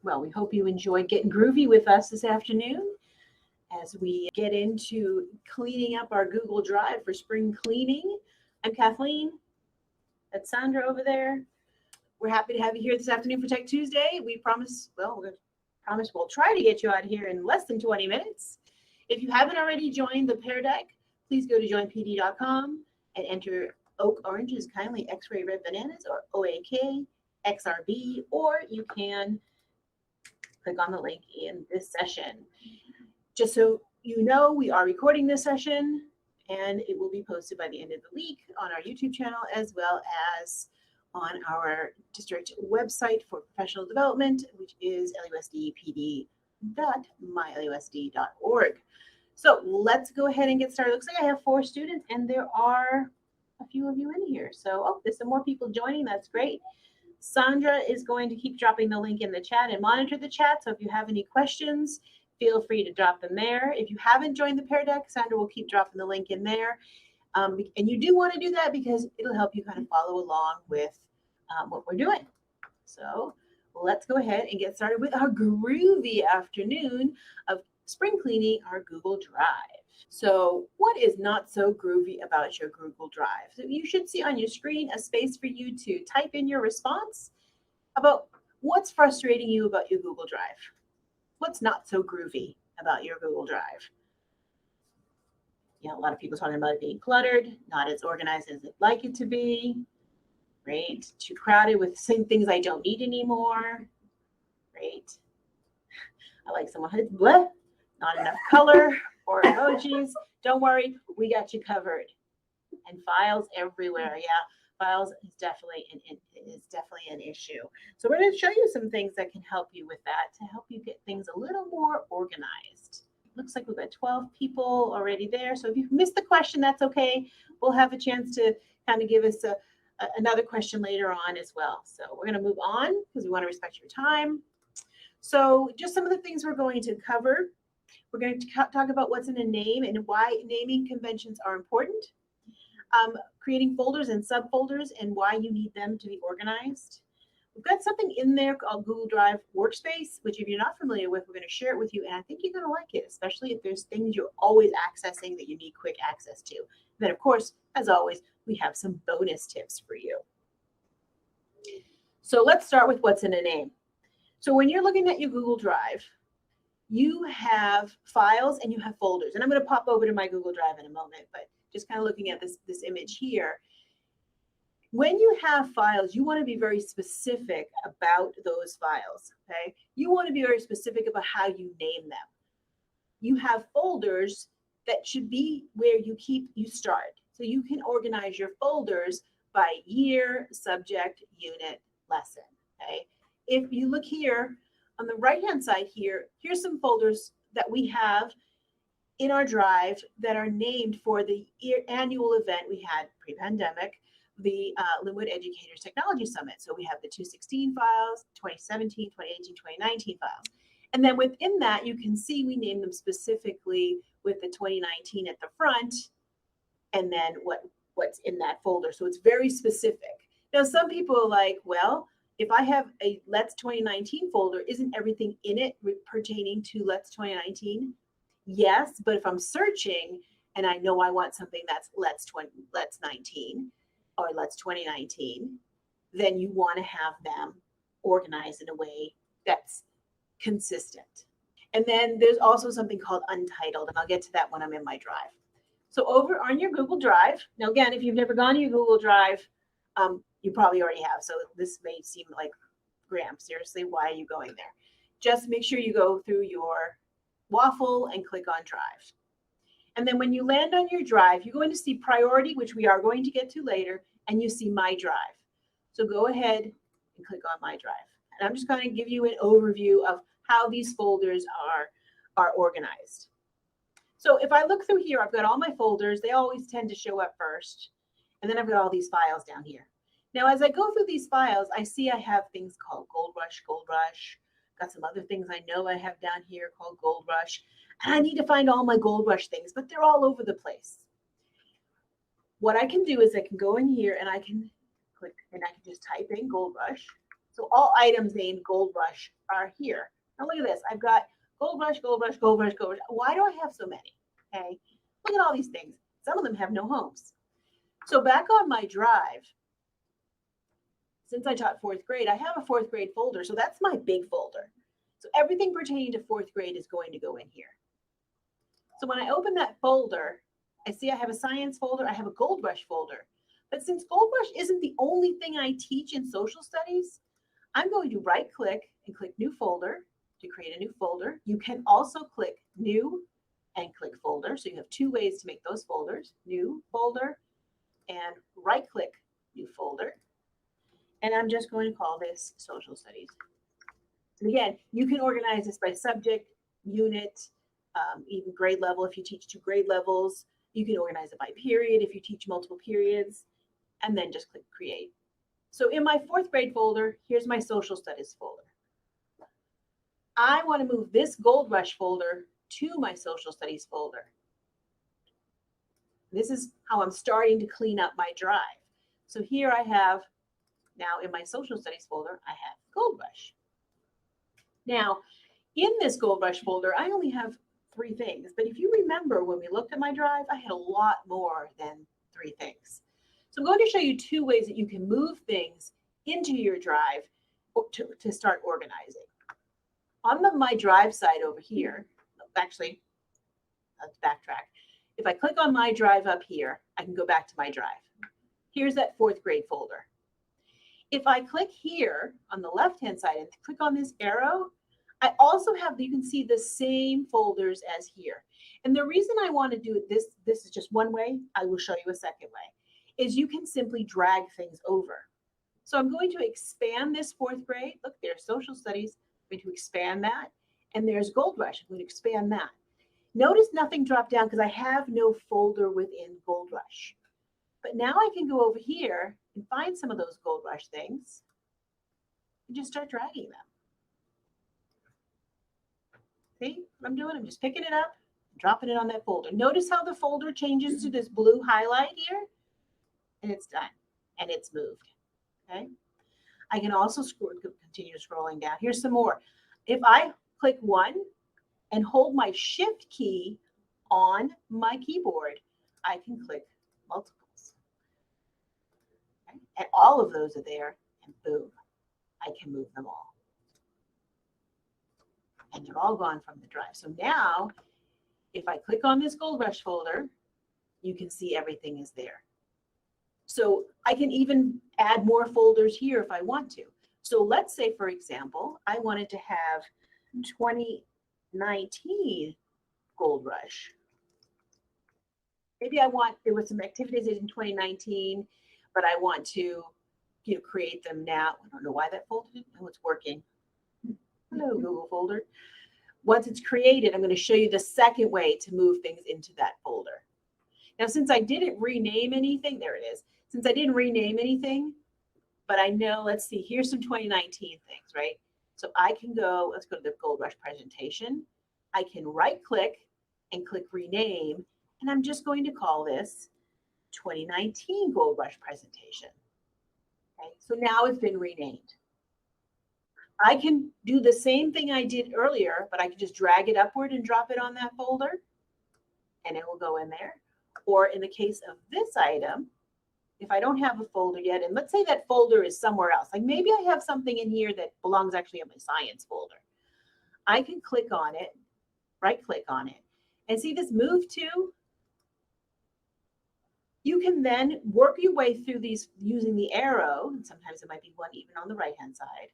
Well, we hope you enjoyed getting groovy with us this afternoon as we get into cleaning up our Google Drive for spring cleaning. I'm Kathleen. That's Sandra over there. We're happy to have you here this afternoon for Tech Tuesday. We promise, well, we're promise we'll try to get you out here in less than 20 minutes. If you haven't already joined the Pear Deck, please go to joinpd.com and enter Oak Oranges Kindly X-Ray Red Bananas, or OAK XRB, or you can click on the link in this session. Just so you know, we are recording this session and it will be posted by the end of the week on our YouTube channel as well as on our district website for professional development, which is lusdpd.mylusd.org. So let's go ahead and get started. Looks like I have 4 students and there are a few of you in here. So, there's some more people joining. That's great. Sandra is going to keep dropping the link in the chat and monitor the chat. So if you have any questions, feel free to drop them there. If you haven't joined the Pear Deck, Sandra will keep dropping the link in there. And you do want to do that because it'll help you kind of follow along with what we're doing. So let's go ahead and get started with our groovy afternoon of spring cleaning our Google Drive. So what is not so groovy about your Google Drive? So you should see on your screen a space for you to type in your response about what's frustrating you about your Google Drive. What's not so groovy about your Google Drive? A lot of people talking about it being cluttered, not as organized as they'd like it to be, right? Too crowded with the same things I don't need anymore, right? I like someone who's bleh, not enough color or emojis. Don't worry, we got you covered. And files everywhere. Yeah, files is definitely an issue. So we're going to show you some things that can help you with that to help you get things a little more organized. Looks like we've got 12 people already there. So if you've missed the question, that's okay. We'll have a chance to kind of give us another question later on as well. So we're going to move on because we want to respect your time. So just some of the things we're going to cover. We're going to talk about what's in a name and why naming conventions are important. Creating folders and subfolders and why you need them to be organized. We've got something in there called Google Drive Workspace, which if you're not familiar with, we're going to share it with you. And I think you're going to like it, especially if there's things you're always accessing that you need quick access to. And then, of course, as always, we have some bonus tips for you. So let's start with what's in a name. So when you're looking at your Google Drive, you have files and you have folders. And I'm going to pop over to my Google Drive in a moment, but just kind of looking at this image here. When you have files, you want to be very specific about those files, okay? You want to be very specific about how you name them. You have folders that should be where you start. So you can organize your folders by year, subject, unit, lesson, okay? If you look here on the right-hand side here, here's some folders that we have in our drive that are named for the annual event we had pre-pandemic, the Linwood Educators Technology Summit. So we have the 2016 files, 2017, 2018, 2019 files. And then within that, you can see we named them specifically with the 2019 at the front and then what's in that folder. So it's very specific. Now, some people are like, well, if I have a Let's 2019 folder, isn't everything in it pertaining to Let's 2019? Yes, but if I'm searching and I know I want something that's Let's 19 or Let's 2019, then you want to have them organized in a way that's consistent. And then there's also something called Untitled, and I'll get to that when I'm in my drive. So over on your Google Drive, now again, if you've never gone to your Google Drive, you probably already have. So this may seem like, Graham, seriously, why are you going there? Just make sure you go through your waffle and click on Drive. And then when you land on your drive, you're going to see Priority, which we are going to get to later, and you see My Drive. So go ahead and click on My Drive. And I'm just going to give you an overview of how these folders are organized. So if I look through here, I've got all my folders. They always tend to show up first. And then I've got all these files down here. Now, as I go through these files, I see I have things called Gold Rush. Got some other things I know I have down here called Gold Rush. And I need to find all my Gold Rush things, but they're all over the place. What I can do is I can go in here and I can click and I can just type in Gold Rush. So all items named Gold Rush are here. Now look at this. I've got Gold Rush, Gold Rush, Gold Rush, Gold Rush. Why do I have so many? Okay, look at all these things. Some of them have no homes. So back on my drive, since I taught fourth grade, I have a fourth grade folder. So that's my big folder. So everything pertaining to fourth grade is going to go in here. So when I open that folder, I see I have a science folder, I have a Gold Rush folder. But since Gold Rush isn't the only thing I teach in social studies, I'm going to right click and click new folder to create a new folder. You can also click new and click folder. So you have two ways to make those folders, new folder and right click new folder. And I'm just going to call this social studies. And again, you can organize this by subject, unit, even grade level if you teach 2 grade levels. You can organize it by period if you teach multiple periods, and then just click create. So in my fourth grade folder, here's my social studies folder. I want to move this Gold Rush folder to my social studies folder. This is how I'm starting to clean up my drive. So here I have, now in my social studies folder, I have Gold Rush. Now, in this Gold Rush folder, I only have 3 things. But if you remember when we looked at my drive, I had a lot more than 3 things. So I'm going to show you 2 ways that you can move things into your drive to start organizing. On the My Drive side over here, actually, let's backtrack. If I click on My Drive up here, I can go back to my drive. Here's that fourth grade folder. If I click here on the left-hand side and click on this arrow, I also have, you can see the same folders as here. And the reason I want to do it, this is just one way, I will show you a second way, is you can simply drag things over. So I'm going to expand this fourth grade. Look, there's social studies. I'm going to expand that. And there's Gold Rush. I'm going to expand that. Notice nothing dropped down because I have no folder within Gold Rush. But now I can go over here and find some of those Gold Rush things and just start dragging them. See what I'm doing? I'm just picking it up, dropping it on that folder. Notice how the folder changes to this blue highlight here, and it's done, and it's moved. Okay. I can also continue scrolling down. Here's some more. If I click 1 and hold my Shift key on my keyboard, I can click multiples. Okay. And all of those are there, and boom, I can move them all. And they're all gone from the drive. So now, if I click on this Gold Rush folder, you can see everything is there. So I can even add more folders here if I want to. So let's say, for example, I wanted to have 2019 Gold Rush. Maybe there were some activities in 2019, but I want to, create them now. I don't know why that folder didn't. Oh, it's working. Hello, Google folder. Once it's created, I'm going to show you the second way to move things into that folder. Now, since I didn't rename anything, there it is. Since I didn't rename anything, but I know, let's see, here's some 2019 things, right? So I can go, let's go to the Gold Rush presentation. I can right click and click rename, and I'm just going to call this 2019 Gold Rush presentation. Okay, so now it's been renamed. I can do the same thing I did earlier, but I can just drag it upward and drop it on that folder, and it will go in there. Or in the case of this item, if I don't have a folder yet, and let's say that folder is somewhere else, like maybe I have something in here that belongs actually in my science folder. I can click on it, right click on it, and see this move to? You can then work your way through these using the arrow, and sometimes it might be one even on the right-hand side,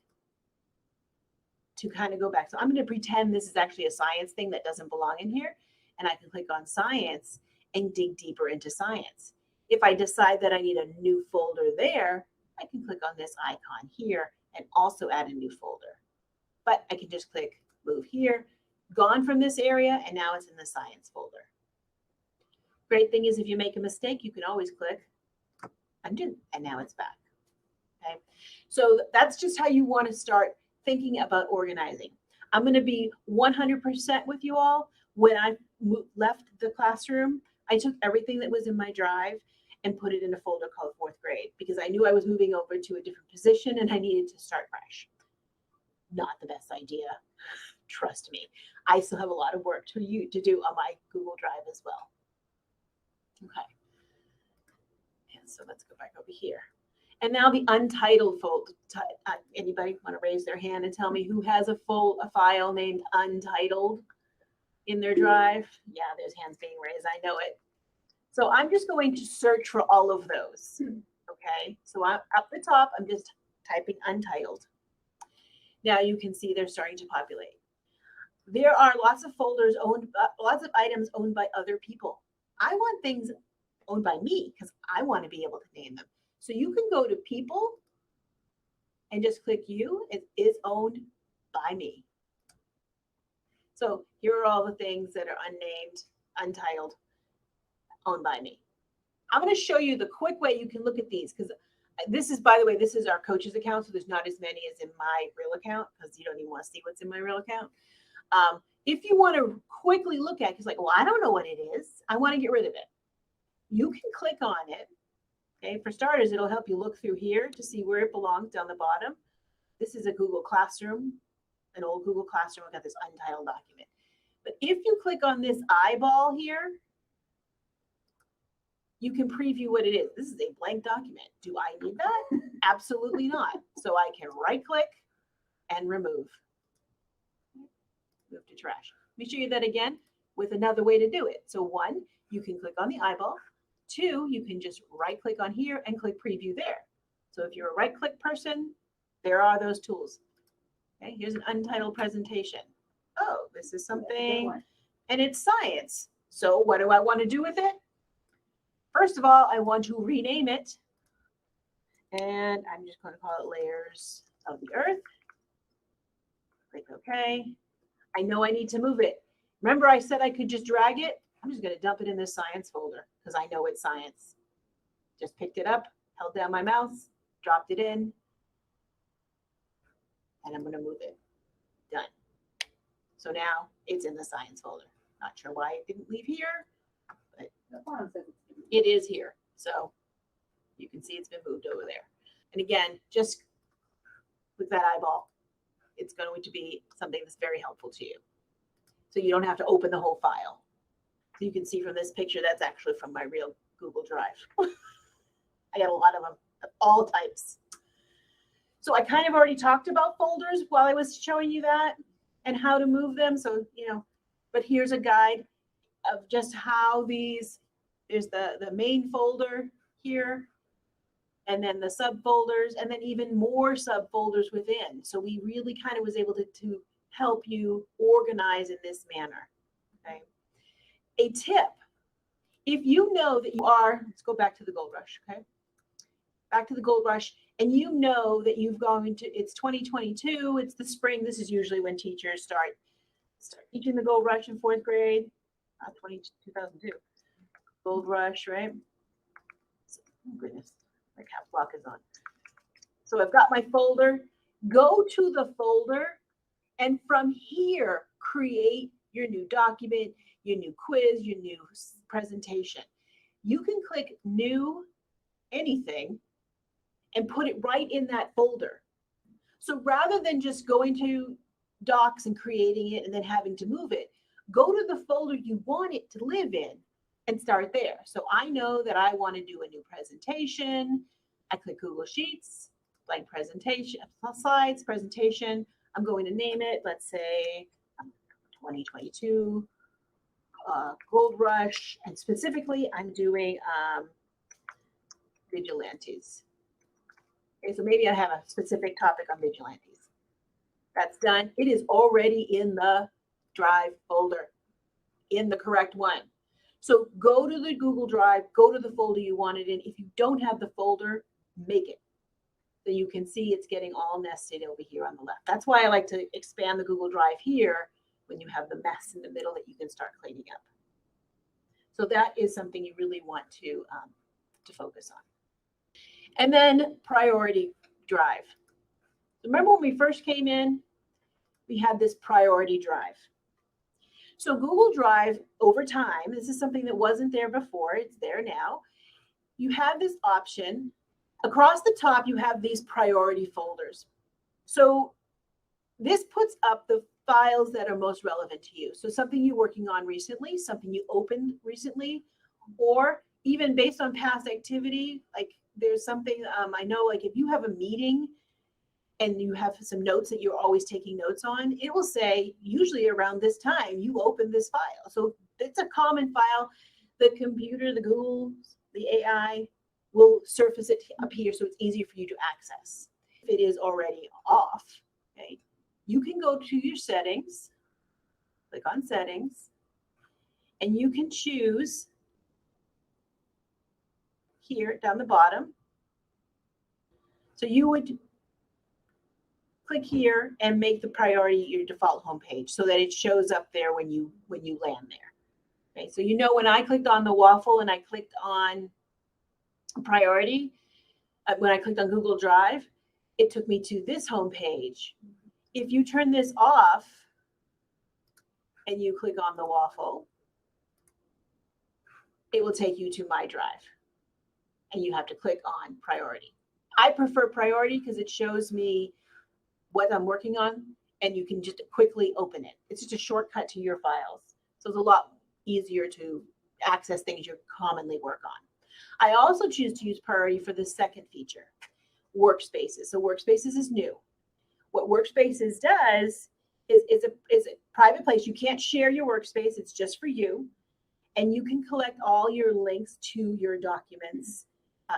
to kind of go back. So I'm going to pretend this is actually a science thing that doesn't belong in here, and I can click on science and dig deeper into science. If I decide that I need a new folder there, I can click on this icon here and also add a new folder. But I can just click move here, gone from this area, and now it's in the science folder. Great thing is if you make a mistake, you can always click undo, and now it's back. Okay, so that's just how you want to start thinking about organizing. I'm going to be 100% with you all. When I left the classroom, I took everything that was in my drive and put it in a folder called 4th grade because I knew I was moving over to a different position and I needed to start fresh. Not the best idea. Trust me. I still have a lot of work to do on my Google Drive as well. Okay. And so let's go back over here. And now the untitled folder. Anybody want to raise their hand and tell me who has a file named untitled in their drive? Yeah, there's hands being raised. I know it. So I'm just going to search for all of those. Okay. So I'm up the top. I'm just typing untitled. Now you can see they're starting to populate. There are lots of folders lots of items owned by other people. I want things owned by me because I want to be able to name them. So you can go to people and just click you. It is owned by me. So here are all the things that are unnamed, untitled, owned by me. I'm going to show you the quick way you can look at these because this is, by the way, this is our coach's account. So there's not as many as in my real account because you don't even want to see what's in my real account. If you want to quickly look at it, it's like, well, I don't know what it is. I want to get rid of it. You can click on it. Okay, for starters, it'll help you look through here to see where it belongs down the bottom. This is a Google Classroom, an old Google Classroom. I've got this untitled document. But if you click on this eyeball here, you can preview what it is. This is a blank document. Do I need that? Absolutely not. So I can right click and remove. Move to trash. Let me show you that again with another way to do it. So 1, you can click on the eyeball. 2, you can just right click on here and click preview there. So if you're a right click person, there are those tools. Okay, here's an untitled presentation. Oh, this is something, and it's science. So what do I want to do with it? First of all, I want to rename it. And I'm just going to call it Layers of the Earth. Click OK. I know I need to move it. Remember I said I could just drag it? I'm just going to dump it in this science folder because I know it's science. Just picked it up, held down my mouse, dropped it in, and I'm going to move it. Done. So now it's in the science folder. Not sure why it didn't leave here, but it is here. So you can see it's been moved over there. And again, just with that eyeball, it's going to be something that's very helpful to you. So you don't have to open the whole file. So you can see from this picture, that's actually from my real Google Drive. I got a lot of them, of all types. So I kind of already talked about folders while I was showing you that and how to move them. So, but here's a guide of just how these, there's the main folder here, and then the subfolders, and then even more subfolders within. So we really kind of was able to help you organize in this manner. Okay. A tip, if you know that you are, let's go back to the Gold Rush, okay? Back to the Gold Rush, and you know that you've gone into, it's 2022, it's the spring. This is usually when teachers start teaching the Gold Rush in 4th grade, 2002. Gold Rush, right? Oh goodness, my caps lock is on. So I've got my folder. Go to the folder, and from here, create your new document, your new quiz, your new presentation. You can click new anything and put it right in that folder. So rather than just going to Docs and creating it and then having to move it, go to the folder you want it to live in and start there. So I know that I want to do a new presentation. I click Google Sheets, blank presentation, slides, presentation. I'm going to name it, let's say 2022 Gold Rush, and specifically I'm doing vigilantes. Okay, so maybe I have a specific topic on vigilantes. That's done. It is already in the Drive folder, in the correct one. So go to the Google Drive, go to the folder you want it in. If you don't have the folder, make it. So you can see it's getting all nested over here on the left. That's why I like to expand the Google Drive here when you have the mess in the middle that you can start cleaning up. So that is something you really want to focus on. And then priority drive. Remember when we first came in, we had this priority drive. So Google Drive over time, this is something that wasn't there before, it's there now. you have this option. Across the top, you have these priority folders. So this puts up the files that are most relevant to you. So something you're working on recently, something you opened recently, or even based on past activity, like there's something, I know, like if you have a meeting and you have some notes that you're always taking notes on, it will say usually around this time you open this file. So it's a common file. The computer, the Google, the AI will surface it up here so it's easier for you to access. If it is already off, okay, you can go to your settings, click on settings, and you can choose here down the bottom. So you would click here and make the priority your default home page so that it shows up there when you land there. Okay, so you know when I clicked on the waffle and I clicked on priority, when I clicked on Google Drive, it took me to this home page. If you turn this off and you click on the waffle, it will take you to My Drive and you have to click on priority. I prefer priority because it shows me what I'm working on and you can just quickly open it. It's just a shortcut to your files. So it's a lot easier to access things you commonly work on. I also choose to use priority for the second feature, workspaces. So workspaces is new. What workspaces does is a private place. You can't share your workspace. It's just for you. And you can collect all your links to your documents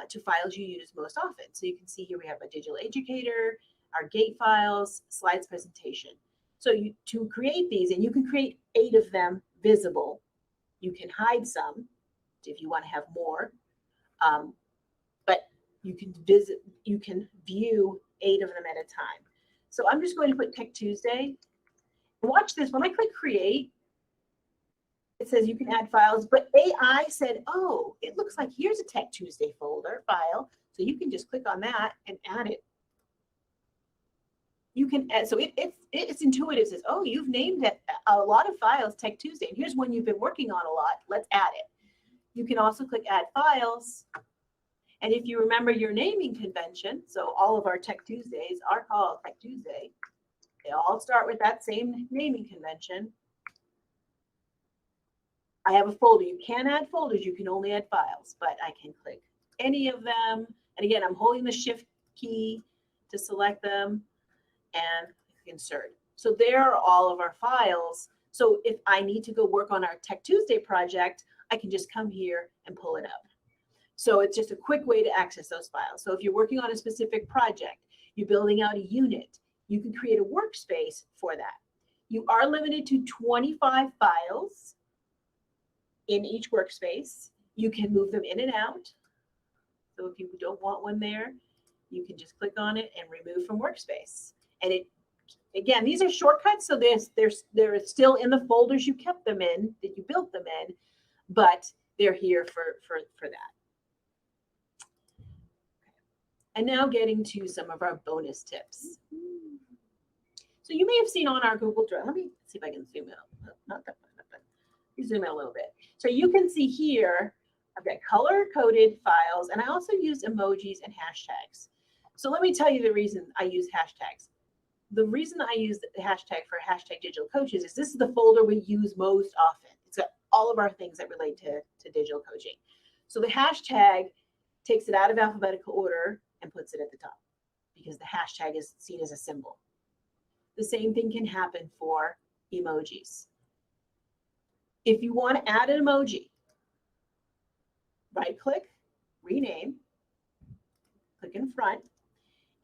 to files you use most often. So you can see here we have a digital educator, our gate files, slides presentation. So to create these, and you can create 8 of them visible. You can hide some if you want to have more, but you can view 8 of them at a time. So I'm just going to put Tech Tuesday. Watch this. When I click create, it says you can add files, but AI said, oh, it looks like here's a Tech Tuesday folder file. So you can just click on that and add it. You can add, so it's intuitive. It says, oh, you've named it a lot of files Tech Tuesday, and here's one you've been working on a lot. Let's add it. You can also click add files. And if you remember your naming convention, so all of our Tech Tuesdays are called Tech Tuesday. They all start with that same naming convention. I have a folder. You can add folders. You can only add files, but I can click any of them. And again, I'm holding the Shift key to select them and insert. So there are all of our files. So if I need to go work on our Tech Tuesday project, I can just come here and pull it up. So it's just a quick way to access those files. So if you're working on a specific project, you're building out a unit, you can create a workspace for that. You are limited to 25 files in each workspace. You can move them in and out. So if you don't want one there, you can just click on it and remove from workspace. And it, again, these are shortcuts, so they're still in the folders you kept them in, that you built them in, but they're here for that. And now getting to some of our bonus tips. So you may have seen on our Google Drive, let me see if I can zoom out. Not that much, but you zoom out a little bit. So you can see here, I've got color-coded files, and I also use emojis and hashtags. So let me tell you the reason I use hashtags. The reason I use the hashtag for hashtag digital coaches is this is the folder we use most often. It's got all of our things that relate to digital coaching. So the hashtag takes it out of alphabetical order and puts it at the top because the hashtag is seen as a symbol. The same thing can happen for emojis. If you want to add an emoji, right click, rename, click in front,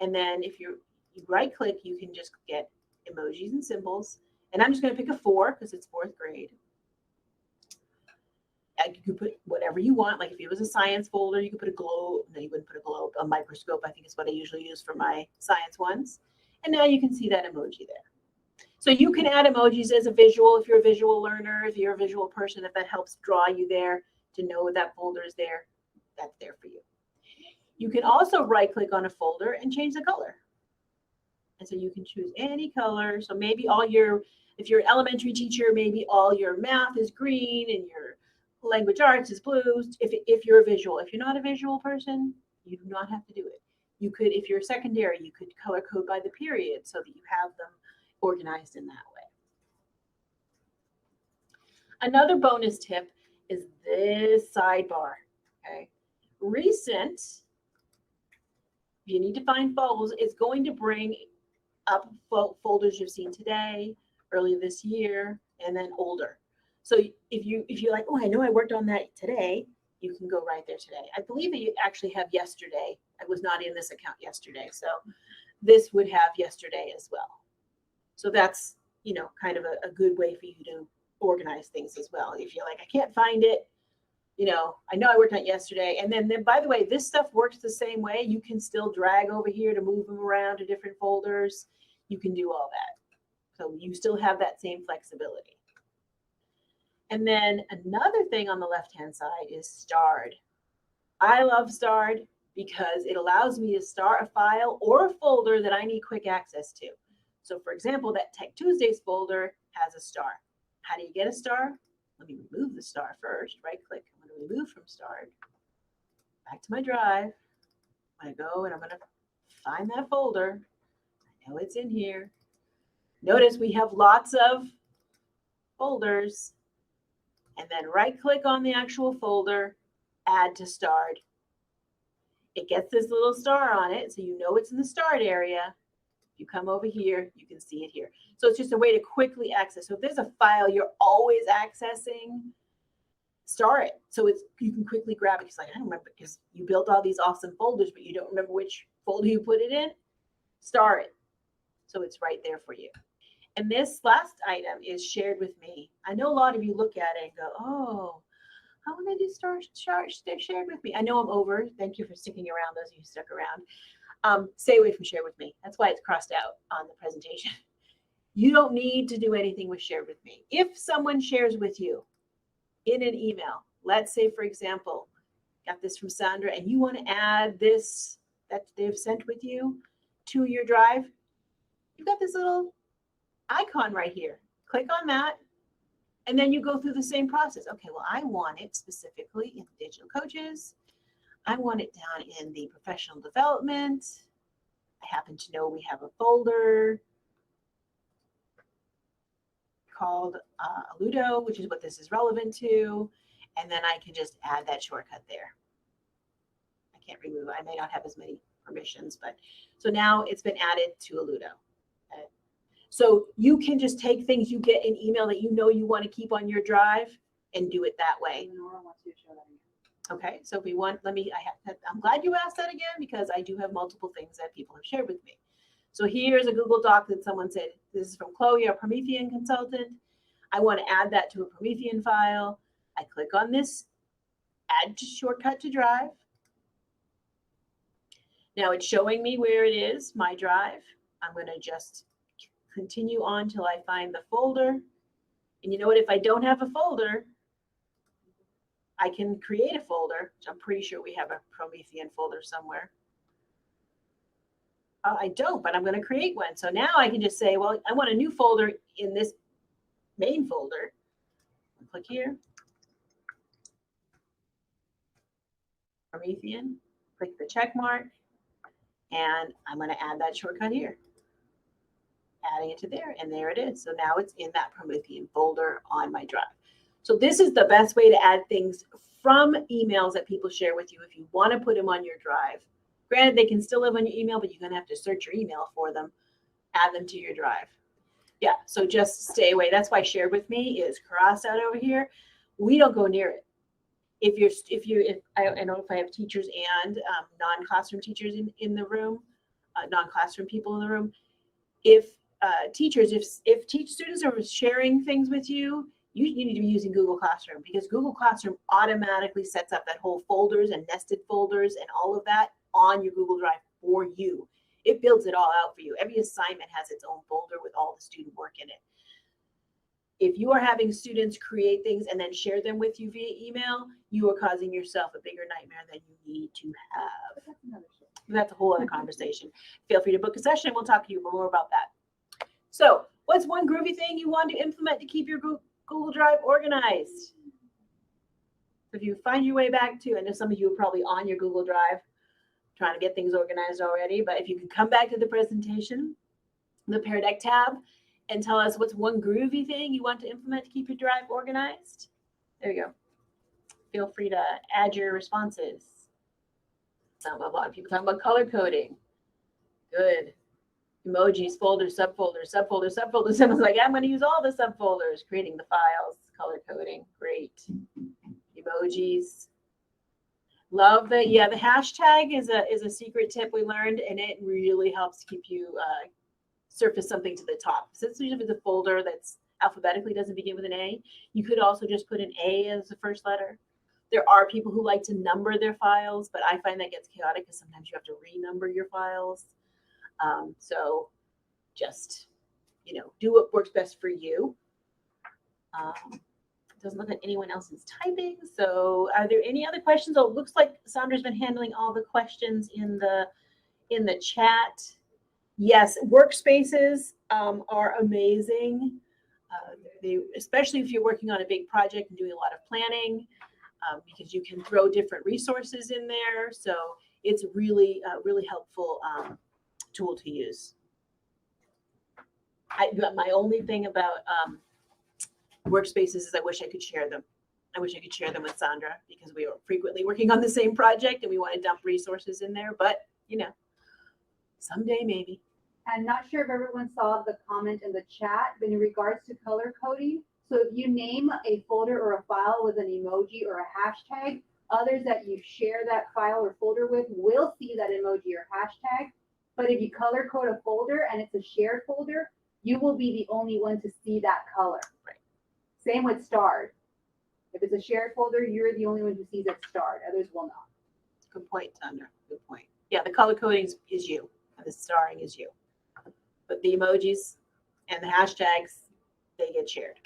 and then if you right click, you can just get emojis and symbols. And I'm just going to pick a 4 because it's 4th grade. You could put whatever you want. Like if it was a science folder, you could put a globe. No, you wouldn't put a globe. A microscope, I think is what I usually use for my science ones. And now you can see that emoji there. So you can add emojis as a visual if you're a visual learner, if you're a visual person, if that helps draw you there to know that folder is there, that's there for you. You can also right click on a folder and change the color. And so you can choose any color. So maybe if you're an elementary teacher, maybe all your math is green and your Language arts is blue if you're a visual. If you're not a visual person, you do not have to do it. You could, if you're secondary, you could color code by the period so that you have them organized in that way. Another bonus tip is this sidebar, okay? Recent, you need to find folders. It's going to bring up folders you've seen today, earlier this year, and then older. So if you're like, oh, I know I worked on that today, you can go right there today. I believe that you actually have yesterday. I was not in this account yesterday, so this would have yesterday as well. So that's, you know, kind of a good way for you to organize things as well. If you're like, I can't find it, you know I worked on it yesterday. And then by the way, this stuff works the same way. You can still drag over here to move them around to different folders. You can do all that. So you still have that same flexibility. And then another thing on the left-hand side is starred. I love starred because it allows me to star a file or a folder that I need quick access to. So for example, that Tech Tuesdays folder has a star. How do you get a star? Let me remove the star first. Right click. I'm going to remove from starred. Back to my drive. I'm going to go and I'm going to find that folder. I know it's in here. Notice we have lots of folders. And then right click on the actual folder, add to starred. It gets this little star on it, so you know it's in the starred area. You come over here, you can see it here. So it's just a way to quickly access. So if there's a file you're always accessing, star it. So you can quickly grab it. It's like, I don't remember, because you built all these awesome folders, but you don't remember which folder you put it in. Star it. So it's right there for you. And this last item is shared with me. I know a lot of you look at it and go, oh, I want to do shared with me. I know I'm over. Thank you for sticking around, those of you who stuck around. Stay away from share with me. That's why it's crossed out on the presentation. You don't need to do anything with share with me. If someone shares with you in an email, let's say, for example, got this from Sandra, and you want to add this that they've sent with you to your drive, you've got this little icon right here. Click on that, and then you go through the same process. Okay, well, I want it specifically in digital coaches. I want it down in the professional development. I happen to know we have a folder called Alludo, which is what this is relevant to. And then I can just add that shortcut there. I can't remove it. I may not have as many permissions, but so now it's been added to Alludo. Okay. So you can just take things you get in email that you know you want to keep on your drive and do it that way. Nora wants you to show that again. Okay, so if we want, I'm glad you asked that again, because I do have multiple things that people have shared with me. So here's a Google Doc that someone said, this is from Chloe, our Promethean consultant. I want to add that to a Promethean file. I click on this, add shortcut to drive. Now it's showing me where it is, my drive. I'm going to just continue on till I find the folder. And you know what, if I don't have a folder, I can create a folder, which I'm pretty sure we have a Promethean folder somewhere. I don't, but I'm going to create one. So now I can just say, well, I want a new folder in this main folder. Click here. Promethean, click the check mark, and I'm going to add that shortcut here. Adding it to there, and there it is. So now it's in that Promethean folder on my drive. So this is the best way to add things from emails that people share with you if you want to put them on your drive. Granted, they can still live on your email, but you're going to have to search your email for them, add them to your drive. Yeah, so just stay away. That's why shared with me is crossed out over here. We don't go near it. I don't know if I have teachers and non-classroom teachers in the room, non-classroom people in the room. If students are sharing things with you, you need to be using Google Classroom, because Google Classroom automatically sets up that whole folders and nested folders and all of that on your Google Drive for you. It builds it all out for you. Every assignment has its own folder with all the student work in it. If you are having students create things and then share them with you via email, you are causing yourself a bigger nightmare than you need to have. That's a whole other conversation. Feel free to book a session. We'll talk to you more about that. So what's one groovy thing you want to implement to keep your Google Drive organized? If you find your way back to, I know some of you are probably on your Google Drive trying to get things organized already, but if you could come back to the presentation, the Pear Deck tab, and tell us what's one groovy thing you want to implement to keep your drive organized. There you go. Feel free to add your responses. A lot of people talking about color coding. Good. Emojis, folders, subfolders, subfolders, subfolders. Someone's like, I'm going to use all the subfolders. Creating the files, color coding. Great. Emojis. Love the, yeah, the hashtag is a secret tip we learned, and it really helps keep you surface something to the top. Since if it's a folder that's alphabetically doesn't begin with an A, you could also just put an A as the first letter. There are people who like to number their files, but I find that gets chaotic because sometimes you have to renumber your files. So just, do what works best for you. It doesn't look like anyone else is typing. So are there any other questions? Oh, it looks like Sandra's been handling all the questions in the chat. Yes, workspaces are amazing. Especially if you're working on a big project and doing a lot of planning, because you can throw different resources in there. So it's really, really helpful tool to use. My only thing about workspaces is I wish I could share them. I wish I could share them with Sandra because we are frequently working on the same project and we want to dump resources in there. But, someday maybe. I'm not sure if everyone saw the comment in the chat, but in regards to color coding, so if you name a folder or a file with an emoji or a hashtag, others that you share that file or folder with will see that emoji or hashtag. But if you color code a folder and it's a shared folder, you will be the only one to see that color. Right. Same with starred. If it's a shared folder, you're the only one who sees it starred. Others will not. Good point, Sandra. Good point. Yeah, the color coding is you, and the starring is you. But the emojis and the hashtags, they get shared.